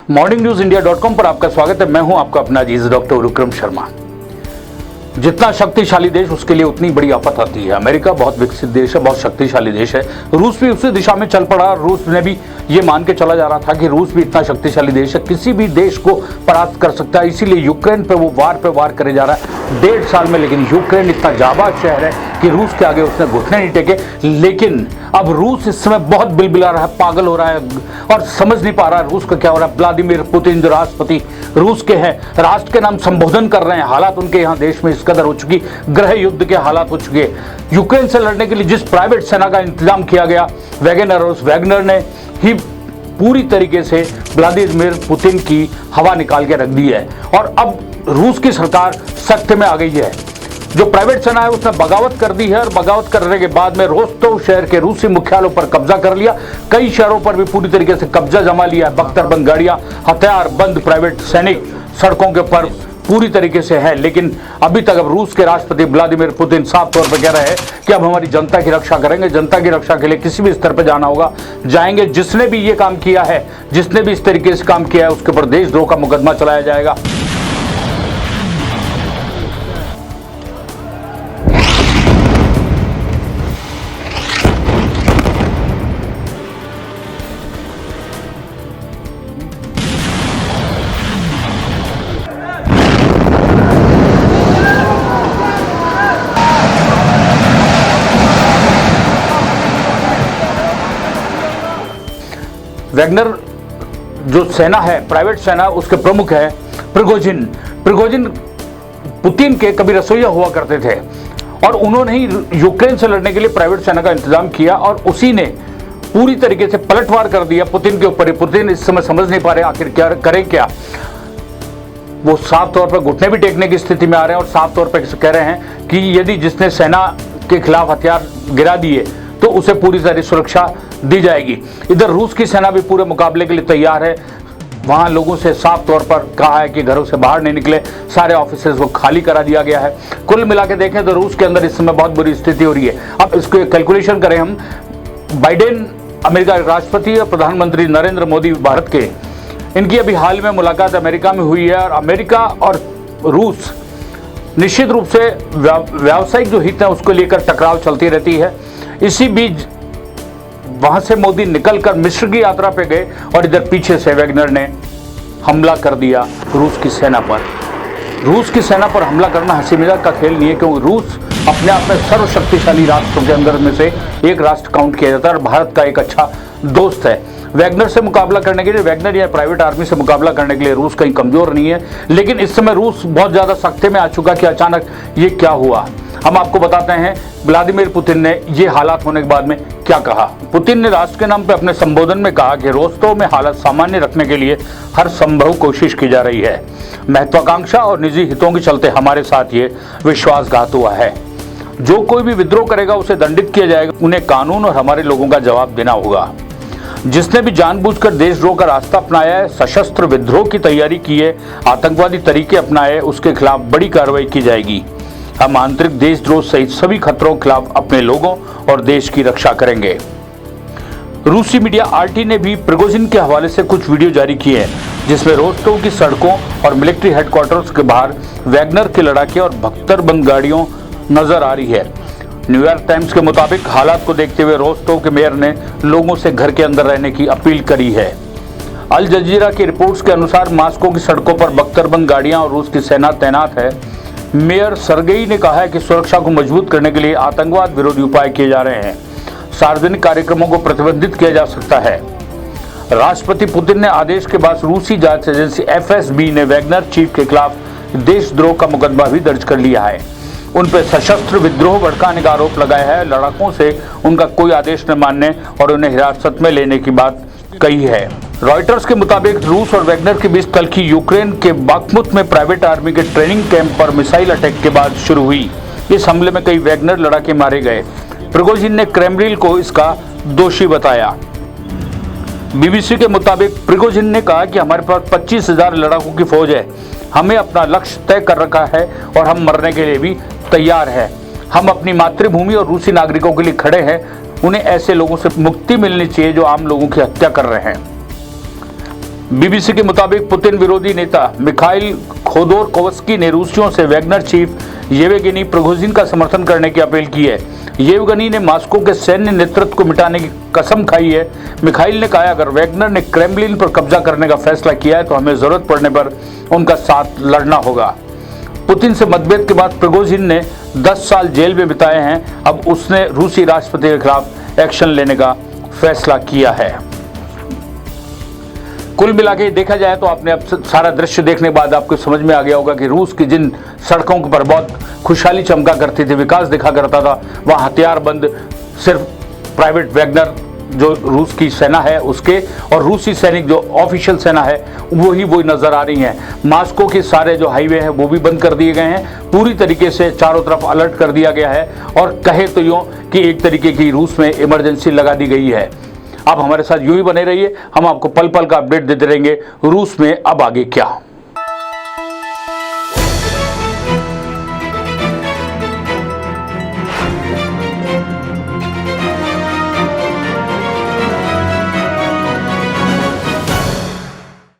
morningnews.india.com पर आपका स्वागत है। मैं हूं आपका अपना अजीज डॉक्टर विक्रम शर्मा। जितना शक्तिशाली देश उसके लिए उतनी बड़ी आफत आती है। अमेरिका बहुत विकसित देश है, बहुत शक्तिशाली देश है। रूस भी उसी दिशा में चल पड़ा। रूस ने भी ये मान के चला जा रहा था कि रूस भी इतना शक्तिशाली देश है, किसी भी देश को परास्त कर सकता है। इसीलिए यूक्रेन पे वो वार करे जा रहा है 1.5 साल में। लेकिन यूक्रेन इतना जाबाज शहर है कि रूस के आगे उसने घुटने नहीं टेके। लेकिन अब रूस इस समय बहुत बिलबिला रहा है, पागल हो रहा है और समझ नहीं पा रहा है रूस का क्या हो रहा है। व्लादिमीर पुतिन जो राष्ट्रपति रूस के हैं, राष्ट्र के नाम संबोधन कर रहे हैं। हालात उनके यहाँ देश में इस कदर हो चुकी, गृह युद्ध के हालात हो चुके। यूक्रेन से लड़ने के लिए जिस प्राइवेट सेना का इंतजाम किया गया वैगनर, उस वैगनर ने ही पूरी तरीके से व्लादिमीर पुतिन की हवा निकाल के रख दी है। और अब रूस की सरकार सख्त में आ गई है। जो प्राइवेट सेना है उसने बगावत कर दी है और बगावत करने के बाद में रोस्तोव शहर के रूसी मुख्यालयों पर कब्जा कर लिया। कई शहरों पर भी पूरी तरीके से कब्जा जमा लिया है। बख्तरबंद गाड़ियां, हथियार बंद प्राइवेट सैनिक सड़कों के ऊपर पूरी तरीके से है। लेकिन अभी तक अब रूस के राष्ट्रपति व्लादिमीर पुतिन साफ तौर पर कह रहे हैं कि अब हमारी जनता की रक्षा करेंगे। जनता की रक्षा के लिए किसी भी स्तर पर जाना होगा, जाएंगे। जिसने भी ये काम किया है, जिसने भी इस तरीके से काम किया है, उसके ऊपर देशद्रोह का मुकदमा चलाया जाएगा। वैगनर जो सेना है, प्राइवेट सेना, उसके प्रमुख है प्रिगोजिन। पुतिन के कभी रसोइया हुआ करते थे और उन्होंने ही यूक्रेन से लड़ने के लिए प्राइवेट सेना का इंतजाम किया और उसी ने पूरी तरीके से पलटवार कर दिया पुतिन के ऊपर। पुतिन इस समय समझ नहीं पा रहे आखिर क्या करें क्या। वो साफ तौर पर घुटने भी टेकने की स्थिति में आ रहे हैं और साफ तौर पर कह रहे हैं कि यदि जिसने सेना के खिलाफ हथियार गिरा दिए तो उसे पूरी तरह सुरक्षा दी जाएगी। इधर रूस की सेना भी पूरे मुकाबले के लिए तैयार है। वहां लोगों से साफ तौर पर कहा है कि घरों से बाहर नहीं निकले, सारे ऑफिसेज को खाली करा दिया गया है। कुल मिला के देखें तो रूस के अंदर इस समय बहुत बुरी स्थिति हो रही है। अब इसको कैलकुलेशन करें हम, बाइडेन अमेरिका के राष्ट्रपति और प्रधानमंत्री नरेंद्र मोदी भारत के, इनकी अभी हाल में मुलाकात अमेरिका में हुई है और अमेरिका और रूस निश्चित रूप से व्यावसायिक जो हित है उसको लेकर टकराव चलती रहती है। इसी बीच वहां से मोदी निकलकर मिस्र की यात्रा पे गए और इधर पीछे से वैगनर ने हमला कर दिया रूस की सेना पर। रूस की सेना पर हमला करना हंसी मजाक का खेल नहीं है, क्योंकि रूस अपने आप में सर्वशक्तिशाली राष्ट्रों के अंदर में से एक राष्ट्र काउंट किया जाता है और भारत का एक अच्छा दोस्त है। वैगनर से मुकाबला करने के लिए, वैगनर या प्राइवेट आर्मी से मुकाबला करने के लिए रूस कहीं कमजोर नहीं है। लेकिन इस समय रूस बहुत ज्यादा सख्ते में आ चुका कि अचानक ये क्या हुआ। हम आपको बताते हैं व्लादिमीर पुतिन ने ये हालात होने के बाद में क्या कहा। पुतिन ने राष्ट्र के नाम पर अपने संबोधन में कहा कि रोस्तोव में हालत सामान्य रखने के लिए हर संभव कोशिश की जा रही है। महत्वाकांक्षा और निजी हितों के चलते हमारे साथ ये विश्वासघात हुआ है। जो कोई भी विद्रोह करेगा उसे दंडित किया जाएगा। उन्हें कानून और हमारे लोगों का जवाब देना होगा। जिसने भी जानबूझकर देशद्रोह का रास्ता अपनाया है, सशस्त्र विद्रोह की तैयारी की है, आतंकवादी तरीके अपनाए, उसके खिलाफ बड़ी कार्रवाई की जाएगी। हम आंतरिक देशद्रोह सहित सभी खतरों के खिलाफ अपने लोगों और देश की रक्षा करेंगे। रूसी मीडिया आरटी ने भी प्रिगोजिन के हवाले से कुछ वीडियो जारी किए हैं, जिसमें रोस्तोव की सड़कों और मिलिट्री हेडक्वार्टर्स के बाहर वैगनर के लड़ाके और बख्तरबंद गाड़ियों नजर आ रही है। न्यूयॉर्क टाइम्स के मुताबिक हालात को देखते हुए रोस्तोव के मेयर ने लोगों से घर के अंदर रहने की अपील करी है। अल जजीरा की रिपोर्ट्स के अनुसार मास्को की सड़कों पर बख्तरबंद गाड़ियां और रूस की सेना तैनात है। मेयर सरगेई ने कहा है कि सुरक्षा को मजबूत करने के लिए आतंकवाद विरोधी उपाय किए जा रहे हैं। सार्वजनिक कार्यक्रमों को प्रतिबंधित किया जा सकता है। राष्ट्रपति पुतिन ने आदेश के बाद रूसी जांच एजेंसी FSB ने वैगनर चीफ के खिलाफ देशद्रोह का मुकदमा भी दर्ज कर लिया है। उन पर सशस्त्र विद्रोह भड़काने का आरोप लगाया है। लड़ाकों से उनका कोई आदेश न मानने और उन्हें हिरासत में लेने की बात कही है। रॉयटर्स के मुताबिक रूस और वैगनर के बीच कल की यूक्रेन के बाखमुत में प्राइवेट आर्मी के ट्रेनिंग कैंप पर मिसाइल अटैक के बाद शुरू हुई। इस हमले में कई वैगनर लड़ाके मारे गए। प्रिगोजिन ने क्रेमलिन को इसका दोषी बताया। BBC के मुताबिक प्रिगोजिन ने कहा कि हमारे पास 25,000 लड़ाकों की फौज है। हमें अपना लक्ष्य तय कर रखा है और हम मरने के लिए भी तैयार है। हम अपनी मातृभूमि और रूसी नागरिकों के लिए खड़े हैं। उन्हें ऐसे लोगों से मुक्ति मिलनी चाहिए जो आम लोगों की हत्या कर रहे हैं। बीबीसी के मुताबिक पुतिन विरोधी नेता मिखाइल खोदोरकोवस्की ने रूसियों से वैगनर चीफ येवगेनी प्रिगोजिन का समर्थन करने की अपील की है। येवगेनी ने मॉस्को के सैन्य नेतृत्व को मिटाने की कसम खाई है। मिखाइल ने कहा, अगर वैगनर ने क्रेमलिन पर कब्जा करने का फैसला किया है तो हमें जरूरत पड़ने पर उनका साथ लड़ना होगा। पुतिन से मतभेद के बाद प्रिगोजिन ने 10 साल जेल में बिताए हैं। अब उसने रूसी राष्ट्रपति के खिलाफ एक्शन लेने का फैसला किया है। कुल मिला के देखा जाए तो आपने अब सारा दृश्य देखने के बाद आपको समझ में आ गया होगा कि रूस की जिन सड़कों पर बहुत खुशहाली चमका करती थी, विकास दिखा करता था, वहाँ हथियारबंद सिर्फ प्राइवेट वैगनर जो रूस की सेना है उसके और रूसी सैनिक जो ऑफिशियल सेना है वही नजर आ रही हैं। मॉस्को के सारे जो हाईवे हैं वो भी बंद कर दिए गए हैं। पूरी तरीके से चारों तरफ अलर्ट कर दिया गया है और कहे तो यूँ कि एक तरीके की रूस में इमरजेंसी लगा दी गई है। आप हमारे साथ यूं ही बने रहिए, हम आपको पल पल का अपडेट देते रहेंगे रूस में अब आगे क्या।